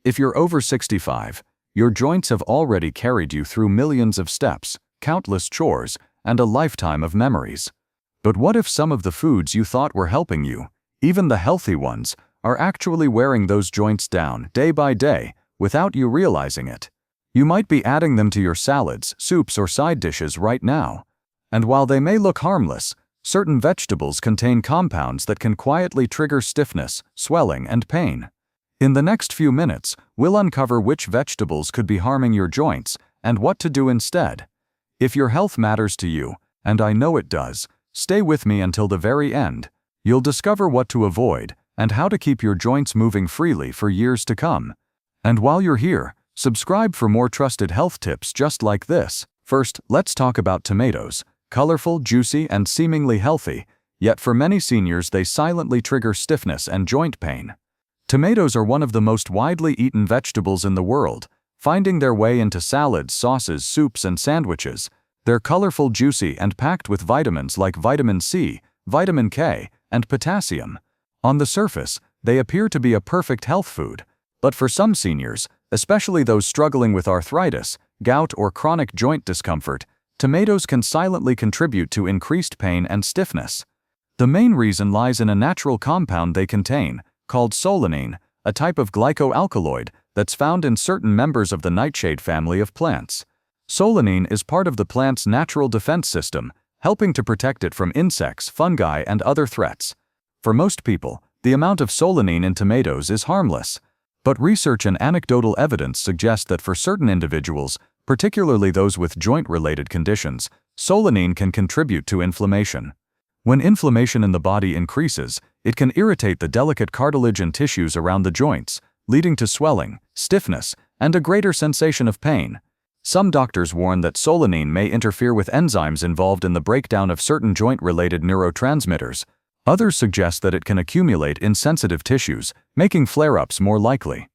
If you're over 65, your joints have already carried you through millions of steps, countless chores, and a lifetime of memories. But what if some of the foods you thought were helping you, even the healthy ones, are actually wearing those joints down day by day without you realizing it? You might be adding them to your salads, soups, or side dishes right now. And while they may look harmless, certain vegetables contain compounds that can quietly trigger stiffness, swelling, and pain. In the next few minutes, we'll uncover which vegetables could be harming your joints and what to do instead. If your health matters to you, and I know it does, stay with me until the very end. You'll discover what to avoid and how to keep your joints moving freely for years to come. And while you're here, subscribe for more trusted health tips just like this. First, let's talk about tomatoes. Colorful, juicy, and seemingly healthy, yet for many seniors they silently trigger stiffness and joint pain. Tomatoes are one of the most widely eaten vegetables in the world, finding their way into salads, sauces, soups, and sandwiches. They're colorful, juicy, and packed with vitamins like vitamin C, vitamin K, and potassium. On the surface, they appear to be a perfect health food. But for some seniors, especially those struggling with arthritis, gout, or chronic joint discomfort, tomatoes can silently contribute to increased pain and stiffness. The main reason lies in a natural compound they contain, called solanine, a type of glycoalkaloid that's found in certain members of the nightshade family of plants. Solanine is part of the plant's natural defense system, helping to protect it from insects, fungi, and other threats. For most people, the amount of solanine in tomatoes is harmless. But research and anecdotal evidence suggest that for certain individuals, particularly those with joint-related conditions, solanine can contribute to inflammation. When inflammation in the body increases, it can irritate the delicate cartilage and tissues around the joints, leading to swelling, stiffness, and a greater sensation of pain. Some doctors warn that solanine may interfere with enzymes involved in the breakdown of certain joint-related neurotransmitters. Others suggest that it can accumulate in sensitive tissues, making flare-ups more likely.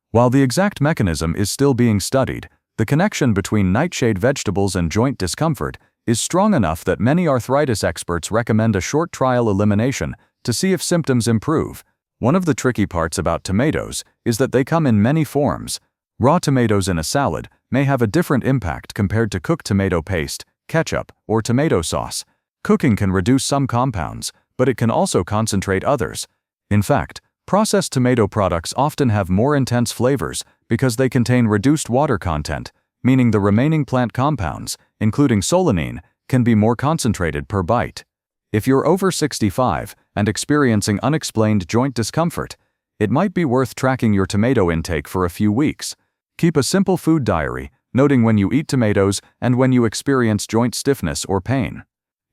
While the exact mechanism is still being studied, the connection between nightshade vegetables and joint discomfort is strong enough that many arthritis experts recommend a short trial elimination to see if symptoms improve. One of the tricky parts about tomatoes is that they come in many forms. Raw tomatoes in a salad may have a different impact compared to cooked tomato paste, ketchup, or tomato sauce. Cooking can reduce some compounds, but it can also concentrate others. In fact, processed tomato products often have more intense flavors because they contain reduced water content, meaning the remaining plant compounds, including solanine, can be more concentrated per bite. If you're over 65 and experiencing unexplained joint discomfort, it might be worth tracking your tomato intake for a few weeks. Keep a simple food diary, noting when you eat tomatoes and when you experience joint stiffness or pain.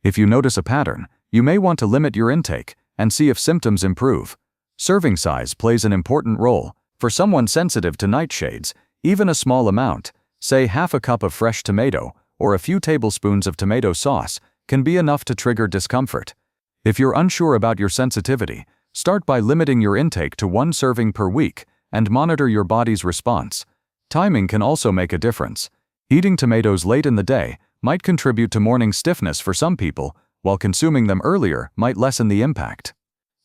If you notice a pattern, you may want to limit your intake and see if symptoms improve. Serving size plays an important role. For someone sensitive to nightshades, even a small amount, say half a cup of fresh tomato or a few tablespoons of tomato sauce, can be enough to trigger discomfort. If you're unsure about your sensitivity, start by limiting your intake to 1 serving per week and monitor your body's response. Timing can also make a difference. Eating tomatoes late in the day might contribute to morning stiffness for some people, while consuming them earlier might lessen the impact.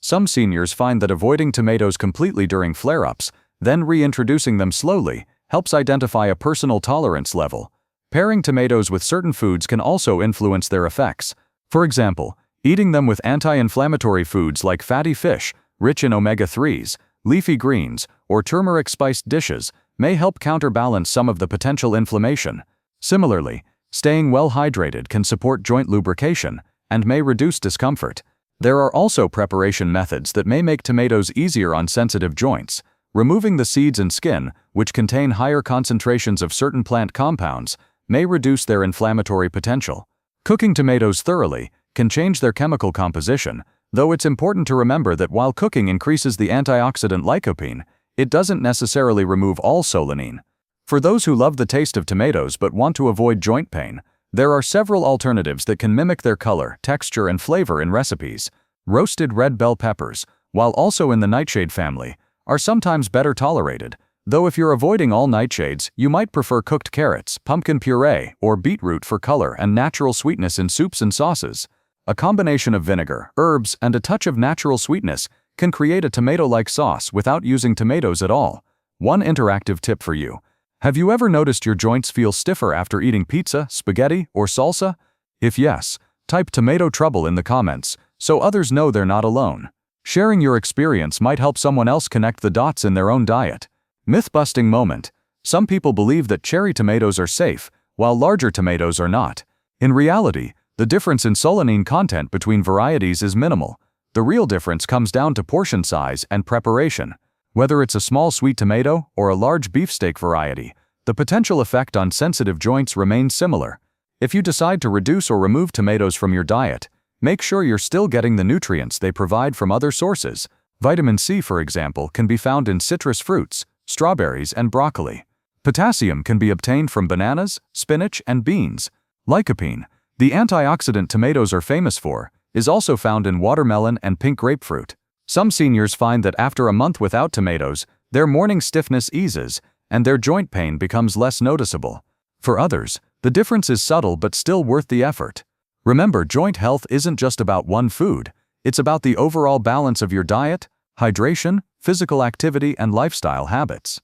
Some seniors find that avoiding tomatoes completely during flare-ups, then reintroducing them slowly, helps identify a personal tolerance level. Pairing tomatoes with certain foods can also influence their effects. For example, eating them with anti-inflammatory foods like fatty fish, rich in omega-3s, leafy greens, or turmeric-spiced dishes may help counterbalance some of the potential inflammation. Similarly, staying well hydrated can support joint lubrication and may reduce discomfort. There are also preparation methods that may make tomatoes easier on sensitive joints. Removing the seeds and skin, which contain higher concentrations of certain plant compounds, may reduce their inflammatory potential. Cooking tomatoes thoroughly can change their chemical composition, though it's important to remember that while cooking increases the antioxidant lycopene, it doesn't necessarily remove all solanine. For those who love the taste of tomatoes but want to avoid joint pain, there are several alternatives that can mimic their color, texture, and flavor in recipes. Roasted red bell peppers, while also in the nightshade family, are sometimes better tolerated, though if you're avoiding all nightshades, you might prefer cooked carrots, pumpkin puree, or beetroot for color and natural sweetness in soups and sauces. A combination of vinegar, herbs, and a touch of natural sweetness can create a tomato-like sauce without using tomatoes at all. One interactive tip for you. Have you ever noticed your joints feel stiffer after eating pizza, spaghetti, or salsa? If yes, type tomato trouble in the comments so others know they're not alone. Sharing your experience might help someone else connect the dots in their own diet. Myth-busting moment. Some people believe that cherry tomatoes are safe, while larger tomatoes are not. In reality, the difference in solanine content between varieties is minimal. The real difference comes down to portion size and preparation. Whether it's a small sweet tomato or a large beefsteak variety, the potential effect on sensitive joints remains similar. If you decide to reduce or remove tomatoes from your diet, make sure you're still getting the nutrients they provide from other sources. Vitamin C, for example, can be found in citrus fruits, strawberries, and broccoli. Potassium can be obtained from bananas, spinach, and beans. Lycopene, the antioxidant tomatoes are famous for, is also found in watermelon and pink grapefruit. Some seniors find that after a month without tomatoes, their morning stiffness eases, and their joint pain becomes less noticeable. For others, the difference is subtle but still worth the effort. Remember, joint health isn't just about one food, it's about the overall balance of your diet, hydration, physical activity, and lifestyle habits.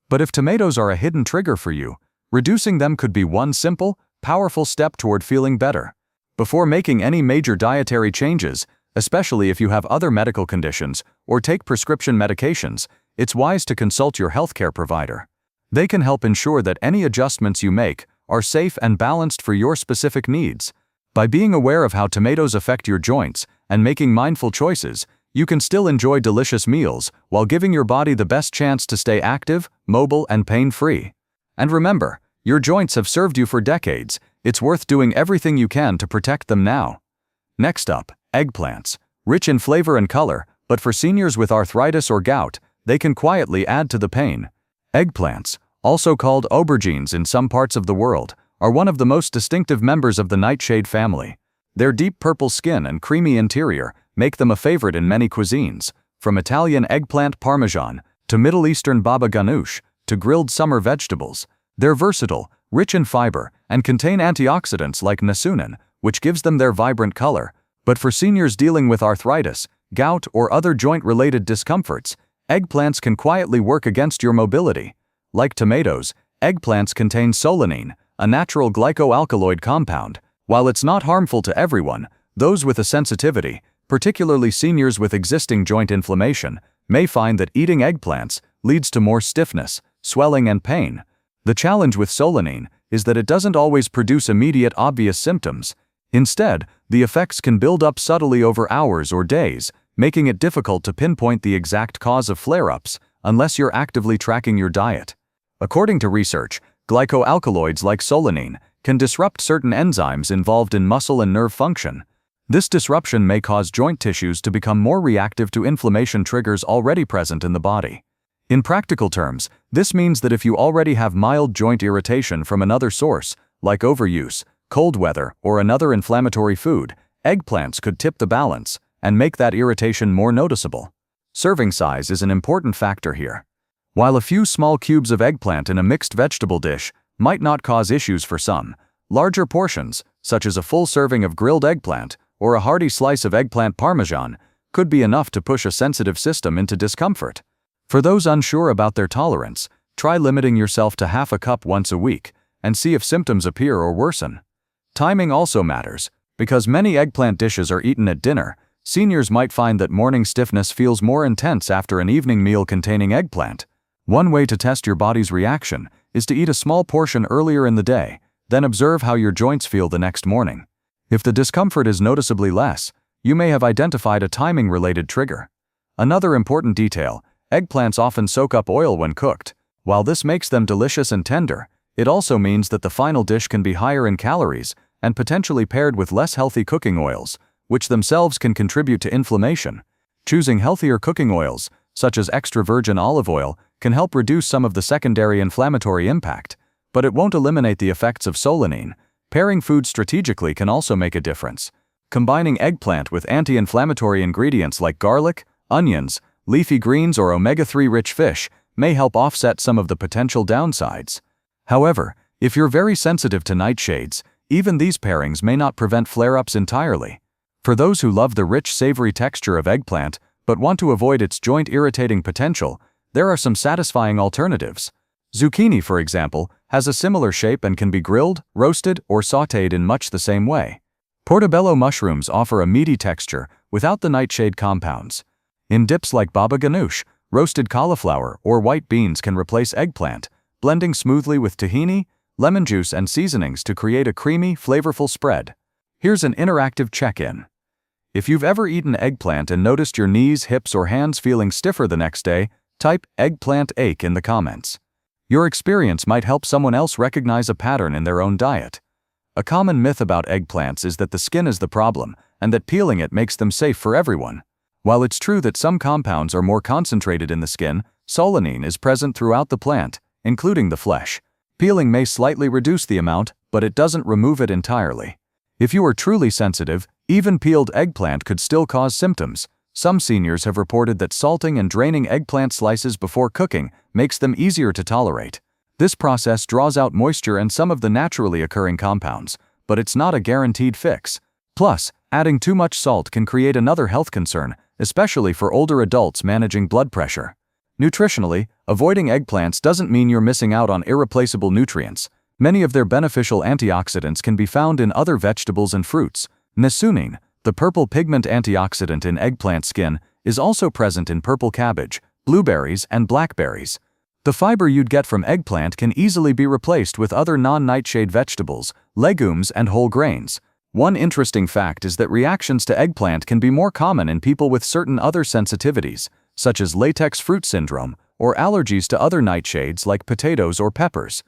But if tomatoes are a hidden trigger for you, reducing them could be one simple, powerful step toward feeling better. Before making any major dietary changes, especially if you have other medical conditions or take prescription medications, it's wise to consult your healthcare provider. They can help ensure that any adjustments you make are safe and balanced for your specific needs. By being aware of how tomatoes affect your joints and making mindful choices, you can still enjoy delicious meals while giving your body the best chance to stay active, mobile, and pain-free. And remember, your joints have served you for decades. It's worth doing everything you can to protect them now. Next up, eggplants. Rich in flavor and color, but for seniors with arthritis or gout, they can quietly add to the pain. Eggplants, also called aubergines in some parts of the world, are one of the most distinctive members of the nightshade family. Their deep purple skin and creamy interior make them a favorite in many cuisines, from Italian eggplant parmesan to Middle Eastern baba ganoush to grilled summer vegetables. They're versatile, rich in fiber, and contain antioxidants like niacin, which gives them their vibrant color. But for seniors dealing with arthritis, gout, or other joint-related discomforts, eggplants can quietly work against your mobility. Like tomatoes, eggplants contain solanine, a natural glycoalkaloid compound. While it's not harmful to everyone, those with a sensitivity, particularly seniors with existing joint inflammation, may find that eating eggplants leads to more stiffness, swelling, and pain. The challenge with solanine is that it doesn't always produce immediate obvious symptoms. Instead, the effects can build up subtly over hours or days, making it difficult to pinpoint the exact cause of flare-ups unless you're actively tracking your diet. According to research, glycoalkaloids like solanine can disrupt certain enzymes involved in muscle and nerve function. This disruption may cause joint tissues to become more reactive to inflammation triggers already present in the body. In practical terms, this means that if you already have mild joint irritation from another source, like overuse, cold weather, or another inflammatory food, eggplants could tip the balance and make that irritation more noticeable. Serving size is an important factor here. While a few small cubes of eggplant in a mixed vegetable dish might not cause issues for some, larger portions, such as a full serving of grilled eggplant or a hearty slice of eggplant parmesan, could be enough to push a sensitive system into discomfort. For those unsure about their tolerance, try limiting yourself to half a cup once a week and see if symptoms appear or worsen. Timing also matters, because many eggplant dishes are eaten at dinner. Seniors might find that morning stiffness feels more intense after an evening meal containing eggplant. One way to test your body's reaction is to eat a small portion earlier in the day, then observe how your joints feel the next morning. If the discomfort is noticeably less, you may have identified a timing-related trigger. Another important detail: eggplants often soak up oil when cooked. While this makes them delicious and tender, it also means that the final dish can be higher in calories and potentially paired with less healthy cooking oils, which themselves can contribute to inflammation. Choosing healthier cooking oils, such as extra virgin olive oil, can help reduce some of the secondary inflammatory impact, but it won't eliminate the effects of solanine. Pairing foods strategically can also make a difference. Combining eggplant with anti-inflammatory ingredients like garlic, onions, leafy greens, or omega-3 rich fish may help offset some of the potential downsides. However, if you're very sensitive to nightshades, even these pairings may not prevent flare-ups entirely. For those who love the rich, savory texture of eggplant but want to avoid its joint-irritating potential, there are some satisfying alternatives. Zucchini, for example, has a similar shape and can be grilled, roasted, or sautéed in much the same way. Portobello mushrooms offer a meaty texture without the nightshade compounds. In dips like baba ganoush, roasted cauliflower or white beans can replace eggplant, blending smoothly with tahini, lemon juice, and seasonings to create a creamy, flavorful spread. Here's an interactive check-in. If you've ever eaten eggplant and noticed your knees, hips, or hands feeling stiffer the next day, type eggplant ache in the comments. Your experience might help someone else recognize a pattern in their own diet. A common myth about eggplants is that the skin is the problem and that peeling it makes them safe for everyone. While it's true that some compounds are more concentrated in the skin, solanine is present throughout the plant, including the flesh. Peeling may slightly reduce the amount, but it doesn't remove it entirely. If you are truly sensitive, even peeled eggplant could still cause symptoms. Some seniors have reported that salting and draining eggplant slices before cooking makes them easier to tolerate. This process draws out moisture and some of the naturally occurring compounds, but it's not a guaranteed fix. Plus, adding too much salt can create another health concern, especially for older adults managing blood pressure. Nutritionally, avoiding eggplants doesn't mean you're missing out on irreplaceable nutrients. Many of their beneficial antioxidants can be found in other vegetables and fruits. Methionine, the purple pigment antioxidant in eggplant skin, is also present in purple cabbage, blueberries, and blackberries. The fiber you'd get from eggplant can easily be replaced with other non-nightshade vegetables, legumes, and whole grains. One interesting fact is that reactions to eggplant can be more common in people with certain other sensitivities, such as latex fruit syndrome, or allergies to other nightshades like potatoes or peppers.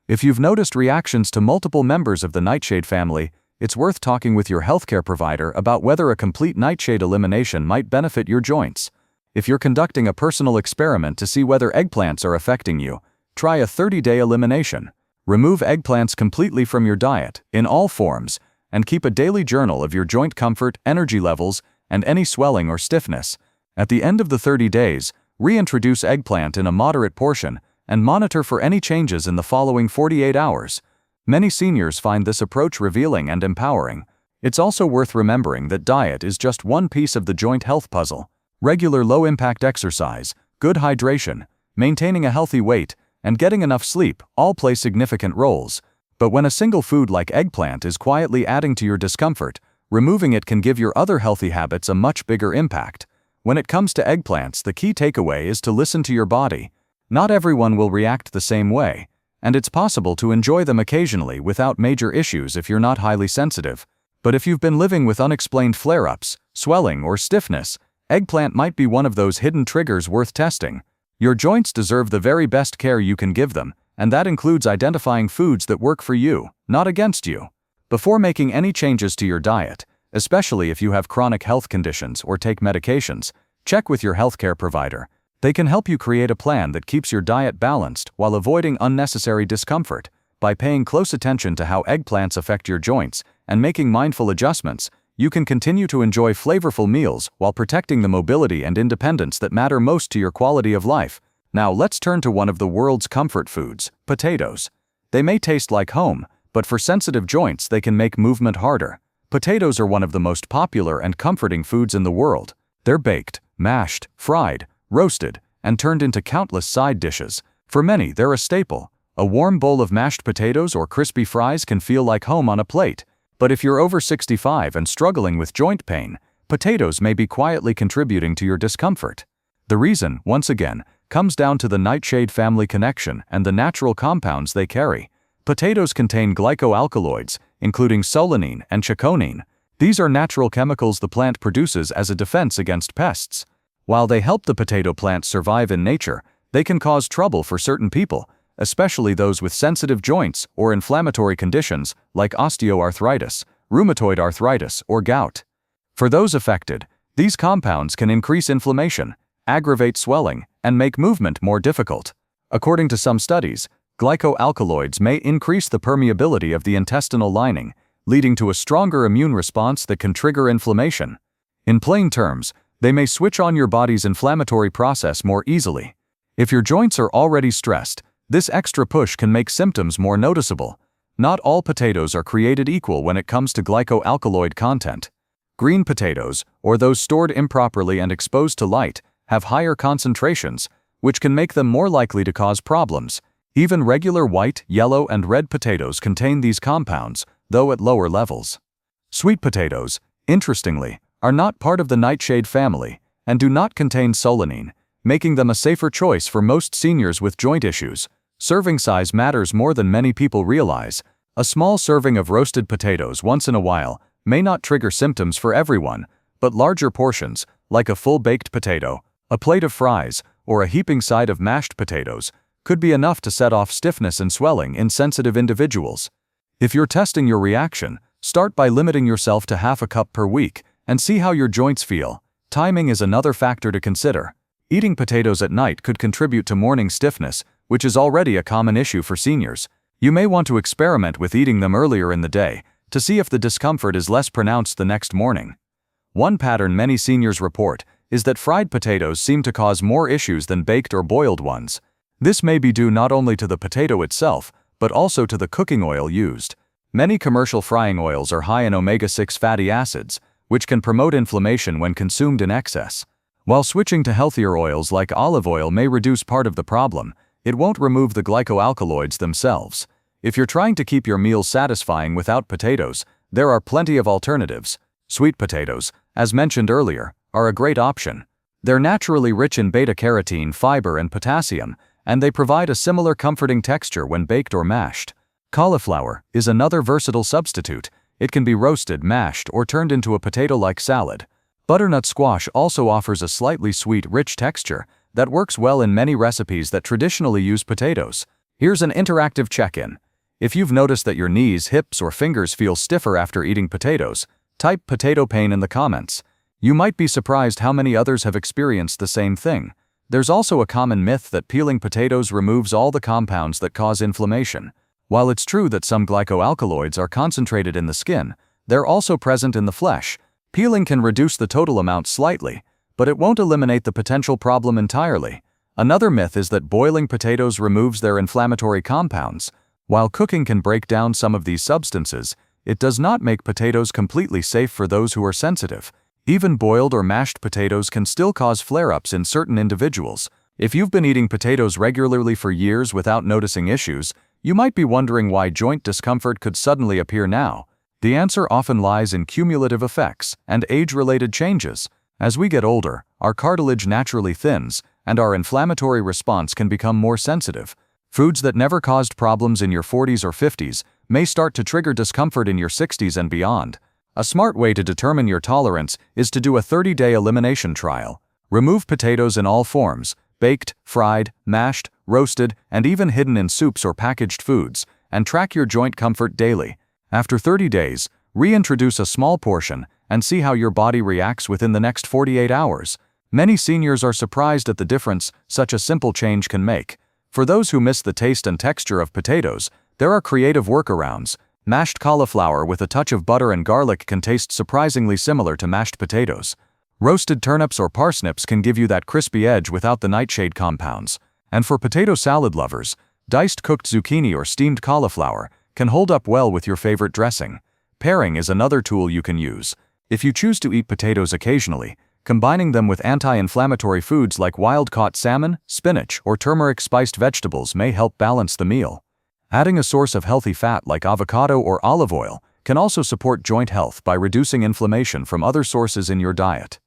If you've noticed reactions to multiple members of the nightshade family, it's worth talking with your healthcare provider about whether a complete nightshade elimination might benefit your joints. If you're conducting a personal experiment to see whether eggplants are affecting you, try a 30-day elimination. Remove eggplants completely from your diet, in all forms, and keep a daily journal of your joint comfort, energy levels, and any swelling or stiffness. At the end of the 30 days, reintroduce eggplant in a moderate portion and monitor for any changes in the following 48 hours. Many seniors find this approach revealing and empowering. It's also worth remembering that diet is just one piece of the joint health puzzle. Regular low-impact exercise, good hydration, maintaining a healthy weight, and getting enough sleep all play significant roles. But when a single food like eggplant is quietly adding to your discomfort, removing it can give your other healthy habits a much bigger impact. When it comes to eggplants, the key takeaway is to listen to your body. Not everyone will react the same way, and it's possible to enjoy them occasionally without major issues if you're not highly sensitive. But if you've been living with unexplained flare-ups, swelling, or stiffness, eggplant might be one of those hidden triggers worth testing. Your joints deserve the very best care you can give them, and that includes identifying foods that work for you, not against you. Before making any changes to your diet, especially if you have chronic health conditions or take medications, check with your healthcare provider. They can help you create a plan that keeps your diet balanced while avoiding unnecessary discomfort. By paying close attention to how eggplants affect your joints and making mindful adjustments, you can continue to enjoy flavorful meals while protecting the mobility and independence that matter most to your quality of life. Now let's turn to one of the world's comfort foods, potatoes. They may taste like home, but for sensitive joints they can make movement harder. Potatoes are one of the most popular and comforting foods in the world. They're baked, mashed, fried, roasted, and turned into countless side dishes. For many, they're a staple. A warm bowl of mashed potatoes or crispy fries can feel like home on a plate. But if you're over 65 and struggling with joint pain, potatoes may be quietly contributing to your discomfort. The reason, once again, comes down to the nightshade family connection and the natural compounds they carry. Potatoes contain glycoalkaloids, including solanine and chiconine. These are natural chemicals the plant produces as a defense against pests. While they help the potato plant survive in nature, they can cause trouble for certain people, especially those with sensitive joints or inflammatory conditions like osteoarthritis, rheumatoid arthritis, or gout. For those affected, these compounds can increase inflammation, aggravate swelling, and make movement more difficult. According to some studies, glycoalkaloids may increase the permeability of the intestinal lining, leading to a stronger immune response that can trigger inflammation. In plain terms, they may switch on your body's inflammatory process more easily. If your joints are already stressed, this extra push can make symptoms more noticeable. Not all potatoes are created equal when it comes to glycoalkaloid content. Green potatoes, or those stored improperly and exposed to light, have higher concentrations, which can make them more likely to cause problems. Even regular white, yellow, and red potatoes contain these compounds, though at lower levels. Sweet potatoes, interestingly, are not part of the nightshade family and do not contain solanine, making them a safer choice for most seniors with joint issues. Serving size matters more than many people realize. A small serving of roasted potatoes once in a while may not trigger symptoms for everyone, but larger portions, like a full baked potato, a plate of fries, or a heaping side of mashed potatoes, could be enough to set off stiffness and swelling in sensitive individuals. If you're testing your reaction, start by limiting yourself to half a cup per week and see how your joints feel. Timing is another factor to consider. Eating potatoes at night could contribute to morning stiffness, which is already a common issue for seniors. You may want to experiment with eating them earlier in the day to see if the discomfort is less pronounced the next morning. One pattern many seniors report is that fried potatoes seem to cause more issues than baked or boiled ones. This may be due not only to the potato itself, but also to the cooking oil used. Many commercial frying oils are high in omega-6 fatty acids, which can promote inflammation when consumed in excess. While switching to healthier oils like olive oil may reduce part of the problem, it won't remove the glycoalkaloids themselves. If you're trying to keep your meals satisfying without potatoes, there are plenty of alternatives. Sweet potatoes, as mentioned earlier, are a great option. They're naturally rich in beta-carotene, fiber, and potassium, and they provide a similar comforting texture when baked or mashed. Cauliflower is another versatile substitute. It can be roasted, mashed, or turned into a potato-like salad. Butternut squash also offers a slightly sweet, rich texture that works well in many recipes that traditionally use potatoes. Here's an interactive check-in. If you've noticed that your knees, hips, or fingers feel stiffer after eating potatoes, type potato pain in the comments. You might be surprised how many others have experienced the same thing. There's also a common myth that peeling potatoes removes all the compounds that cause inflammation. While it's true that some glycoalkaloids are concentrated in the skin, they're also present in the flesh. Peeling can reduce the total amount slightly, but it won't eliminate the potential problem entirely. Another myth is that boiling potatoes removes their inflammatory compounds. While cooking can break down some of these substances, it does not make potatoes completely safe for those who are sensitive. Even boiled or mashed potatoes can still cause flare-ups in certain individuals. If you've been eating potatoes regularly for years without noticing issues, you might be wondering why joint discomfort could suddenly appear now. The answer often lies in cumulative effects and age-related changes. As we get older, our cartilage naturally thins, and our inflammatory response can become more sensitive. Foods that never caused problems in your 40s or 50s may start to trigger discomfort in your 60s and beyond. A smart way to determine your tolerance is to do a 30-day elimination trial. Remove potatoes in all forms, baked, fried, mashed, roasted, and even hidden in soups or packaged foods, and track your joint comfort daily. After 30 days, reintroduce a small portion and see how your body reacts within the next 48 hours. Many seniors are surprised at the difference such a simple change can make. For those who miss the taste and texture of potatoes, there are creative workarounds. Mashed cauliflower with a touch of butter and garlic can taste surprisingly similar to mashed potatoes. Roasted turnips or parsnips can give you that crispy edge without the nightshade compounds. And for potato salad lovers, diced cooked zucchini or steamed cauliflower can hold up well with your favorite dressing. Pairing is another tool you can use. If you choose to eat potatoes occasionally, combining them with anti-inflammatory foods like wild-caught salmon, spinach, or turmeric-spiced vegetables may help balance the meal. Adding a source of healthy fat like avocado or olive oil can also support joint health by reducing inflammation from other sources in your diet.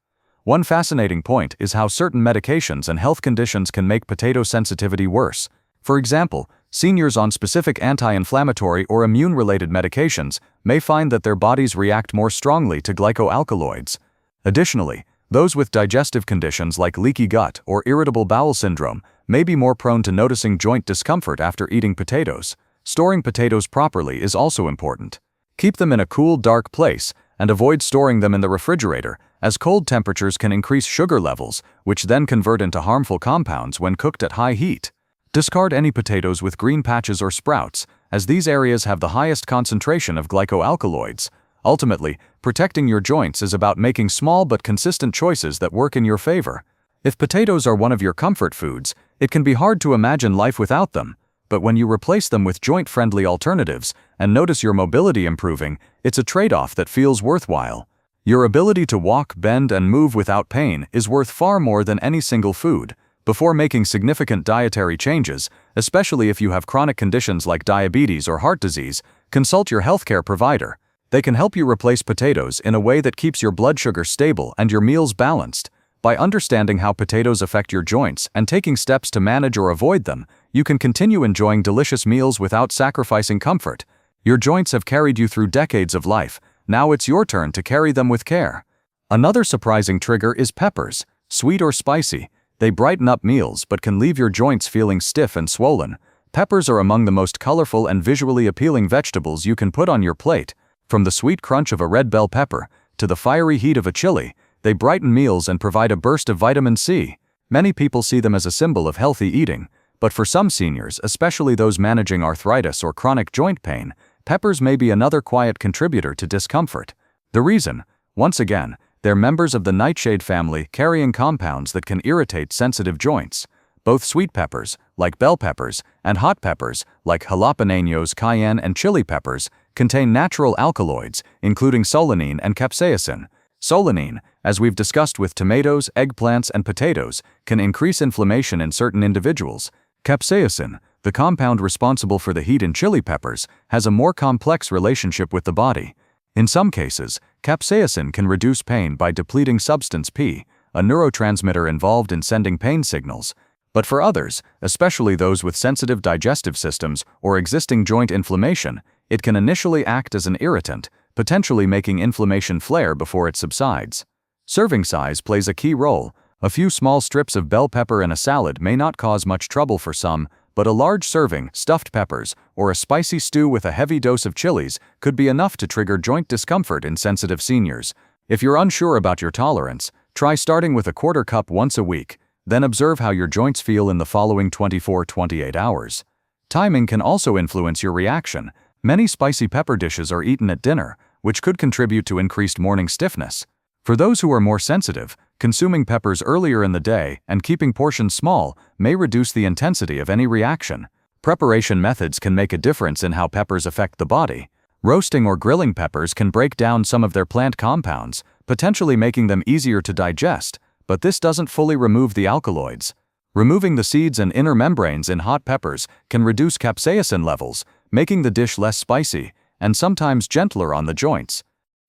One fascinating point is how certain medications and health conditions can make potato sensitivity worse. For example, seniors on specific anti-inflammatory or immune-related medications may find that their bodies react more strongly to glycoalkaloids. Additionally, those with digestive conditions like leaky gut or irritable bowel syndrome may be more prone to noticing joint discomfort after eating potatoes. Storing potatoes properly is also important. Keep them in a cool, dark place and avoid storing them in the refrigerator, as cold temperatures can increase sugar levels, which then convert into harmful compounds when cooked at high heat. Discard any potatoes with green patches or sprouts, as these areas have the highest concentration of glycoalkaloids. Ultimately, protecting your joints is about making small but consistent choices that work in your favor. If potatoes are one of your comfort foods, it can be hard to imagine life without them. But when you replace them with joint-friendly alternatives and notice your mobility improving, it's a trade-off that feels worthwhile. Your ability to walk, bend, and move without pain is worth far more than any single food. Before making significant dietary changes, especially if you have chronic conditions like diabetes or heart disease, consult your healthcare provider. They can help you replace potatoes in a way that keeps your blood sugar stable and your meals balanced. By understanding how potatoes affect your joints and taking steps to manage or avoid them, you can continue enjoying delicious meals without sacrificing comfort. Your joints have carried you through decades of life. Now it's your turn to carry them with care. Another surprising trigger is peppers. Sweet or spicy, they brighten up meals but can leave your joints feeling stiff and swollen. Peppers are among the most colorful and visually appealing vegetables you can put on your plate. From the sweet crunch of a red bell pepper to the fiery heat of a chili, they brighten meals and provide a burst of vitamin C. Many people see them as a symbol of healthy eating, but for some seniors, especially those managing arthritis or chronic joint pain, peppers may be another quiet contributor to discomfort. The reason? Once again, they're members of the nightshade family carrying compounds that can irritate sensitive joints. Both sweet peppers, like bell peppers, and hot peppers, like jalapenos, cayenne, and chili peppers, contain natural alkaloids, including solanine and capsaicin. Solanine, as we've discussed with tomatoes, eggplants, and potatoes, can increase inflammation in certain individuals. Capsaicin, the compound responsible for the heat in chili peppers, has a more complex relationship with the body. In some cases, capsaicin can reduce pain by depleting substance P, a neurotransmitter involved in sending pain signals. But for others, especially those with sensitive digestive systems or existing joint inflammation, it can initially act as an irritant, potentially making inflammation flare before it subsides. Serving size plays a key role. A few small strips of bell pepper in a salad may not cause much trouble for some, but a large serving, stuffed peppers, or a spicy stew with a heavy dose of chilies could be enough to trigger joint discomfort in sensitive seniors. If you're unsure about your tolerance, try starting with a quarter cup once a week. Then observe how your joints feel in the following 24-28 hours. Timing can also influence your reaction. Many spicy pepper dishes are eaten at dinner, which could contribute to increased morning stiffness. For those who are more sensitive, consuming peppers earlier in the day and keeping portions small may reduce the intensity of any reaction. Preparation methods can make a difference in how peppers affect the body. Roasting or grilling peppers can break down some of their plant compounds, potentially making them easier to digest. But this doesn't fully remove the alkaloids. Removing the seeds and inner membranes in hot peppers can reduce capsaicin levels, making the dish less spicy and sometimes gentler on the joints.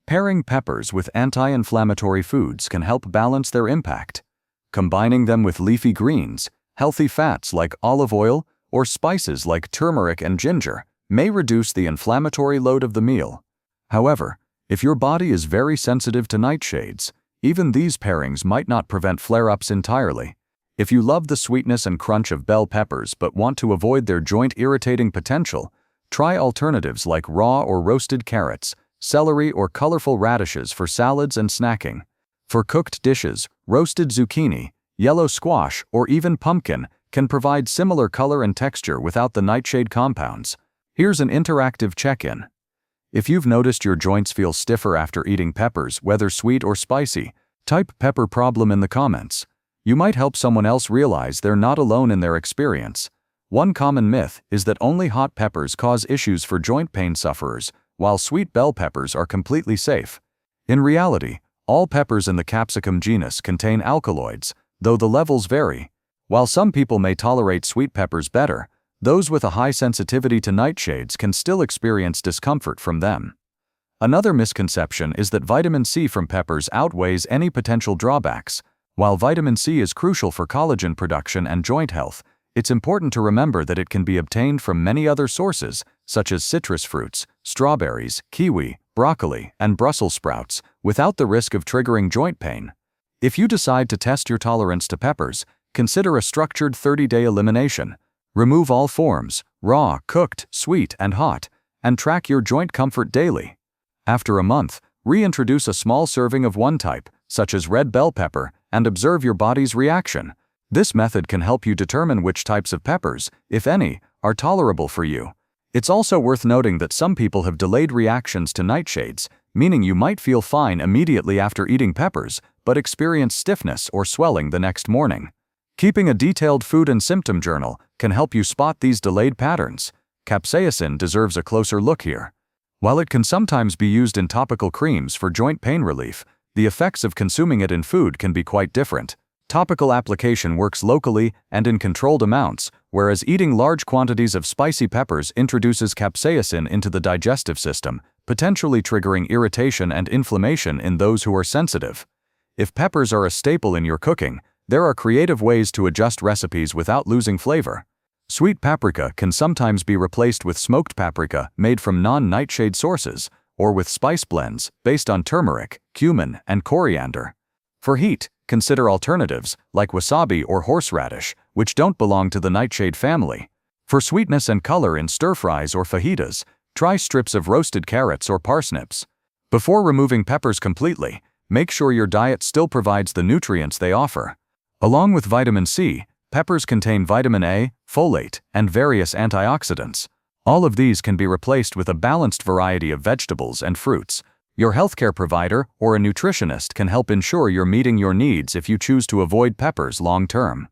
Pairing peppers with anti-inflammatory foods can help balance their impact. Combining them with leafy greens, healthy fats like olive oil, or spices like turmeric and ginger may reduce the inflammatory load of the meal. However, if your body is very sensitive to nightshades, even these pairings might not prevent flare-ups entirely. If you love the sweetness and crunch of bell peppers but want to avoid their joint-irritating potential, try alternatives like raw or roasted carrots, celery, or colorful radishes for salads and snacking. For cooked dishes, roasted zucchini, yellow squash, or even pumpkin can provide similar color and texture without the nightshade compounds. Here's an interactive check-in. If you've noticed your joints feel stiffer after eating peppers, whether sweet or spicy, type "pepper problem" in the comments. You might help someone else realize they're not alone in their experience. One common myth is that only hot peppers cause issues for joint pain sufferers, while sweet bell peppers are completely safe. In reality, all peppers in the capsicum genus contain alkaloids, though the levels vary. While some people may tolerate sweet peppers better, those with a high sensitivity to nightshades can still experience discomfort from them. Another misconception is that vitamin C from peppers outweighs any potential drawbacks. While vitamin C is crucial for collagen production and joint health, it's important to remember that it can be obtained from many other sources, such as citrus fruits, strawberries, kiwi, broccoli, and Brussels sprouts, without the risk of triggering joint pain. If you decide to test your tolerance to peppers, consider a structured 30-day elimination. Remove all forms, raw, cooked, sweet, and hot, and track your joint comfort daily. After a month, reintroduce a small serving of one type, such as red bell pepper, and observe your body's reaction. This method can help you determine which types of peppers, if any, are tolerable for you. It's also worth noting that some people have delayed reactions to nightshades, meaning you might feel fine immediately after eating peppers, but experience stiffness or swelling the next morning. Keeping a detailed food and symptom journal can help you spot these delayed patterns. Capsaicin deserves a closer look here. While it can sometimes be used in topical creams for joint pain relief, the effects of consuming it in food can be quite different. Topical application works locally and in controlled amounts, whereas eating large quantities of spicy peppers introduces capsaicin into the digestive system, potentially triggering irritation and inflammation in those who are sensitive. If peppers are a staple in your cooking, there are creative ways to adjust recipes without losing flavor. Sweet paprika can sometimes be replaced with smoked paprika made from non-nightshade sources, or with spice blends based on turmeric, cumin, and coriander. For heat, consider alternatives like wasabi or horseradish, which don't belong to the nightshade family. For sweetness and color in stir-fries or fajitas, try strips of roasted carrots or parsnips. Before removing peppers completely, make sure your diet still provides the nutrients they offer. Along with vitamin C, peppers contain vitamin A, folate, and various antioxidants. All of these can be replaced with a balanced variety of vegetables and fruits. Your healthcare provider or a nutritionist can help ensure you're meeting your needs if you choose to avoid peppers long-term.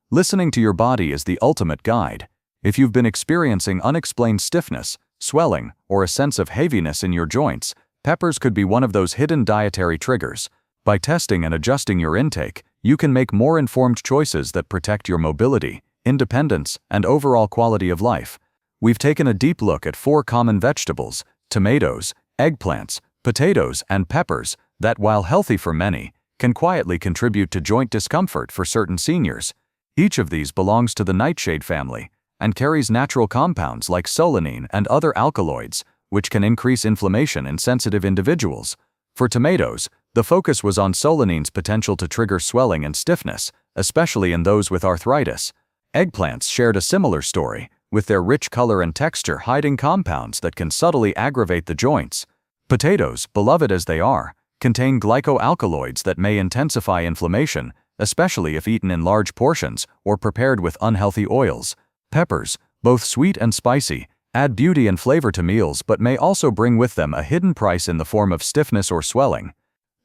Listening to your body is the ultimate guide. If you've been experiencing unexplained stiffness, swelling, or a sense of heaviness in your joints, peppers could be one of those hidden dietary triggers. By testing and adjusting your intake, you can make more informed choices that protect your mobility, independence, and overall quality of life. We've taken a deep look at 4 common vegetables: tomatoes, eggplants, potatoes, and peppers that, while healthy for many, can quietly contribute to joint discomfort for certain seniors. Each of these belongs to the nightshade family and carries natural compounds like solanine and other alkaloids, which can increase inflammation in sensitive individuals. For tomatoes, the focus was on solanine's potential to trigger swelling and stiffness, especially in those with arthritis. Eggplants shared a similar story, with their rich color and texture hiding compounds that can subtly aggravate the joints. Potatoes, beloved as they are, contain glycoalkaloids that may intensify inflammation, especially if eaten in large portions or prepared with unhealthy oils. Peppers, both sweet and spicy, add beauty and flavor to meals but may also bring with them a hidden price in the form of stiffness or swelling.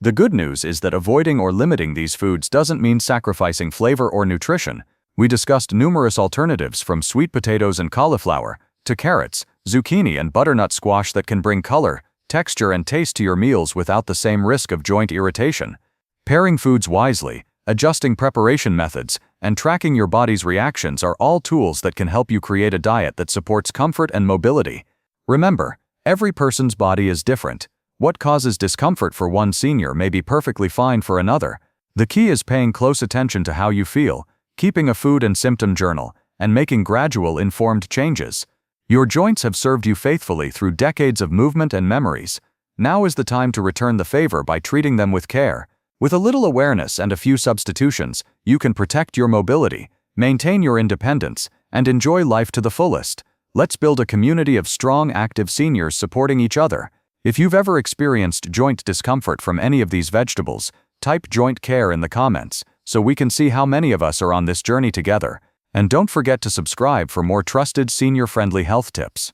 The good news is that avoiding or limiting these foods doesn't mean sacrificing flavor or nutrition. We discussed numerous alternatives from sweet potatoes and cauliflower to carrots, zucchini, and butternut squash that can bring color, texture, and taste to your meals without the same risk of joint irritation. Pairing foods wisely, adjusting preparation methods, and tracking your body's reactions are all tools that can help you create a diet that supports comfort and mobility. Remember, every person's body is different. What causes discomfort for one senior may be perfectly fine for another. The key is paying close attention to how you feel, keeping a food and symptom journal, and making gradual, informed changes. Your joints have served you faithfully through decades of movement and memories. Now is the time to return the favor by treating them with care. With a little awareness and a few substitutions, you can protect your mobility, maintain your independence, and enjoy life to the fullest. Let's build a community of strong, active seniors supporting each other. If you've ever experienced joint discomfort from any of these vegetables, type joint care in the comments so we can see how many of us are on this journey together. And don't forget to subscribe for more trusted senior-friendly health tips.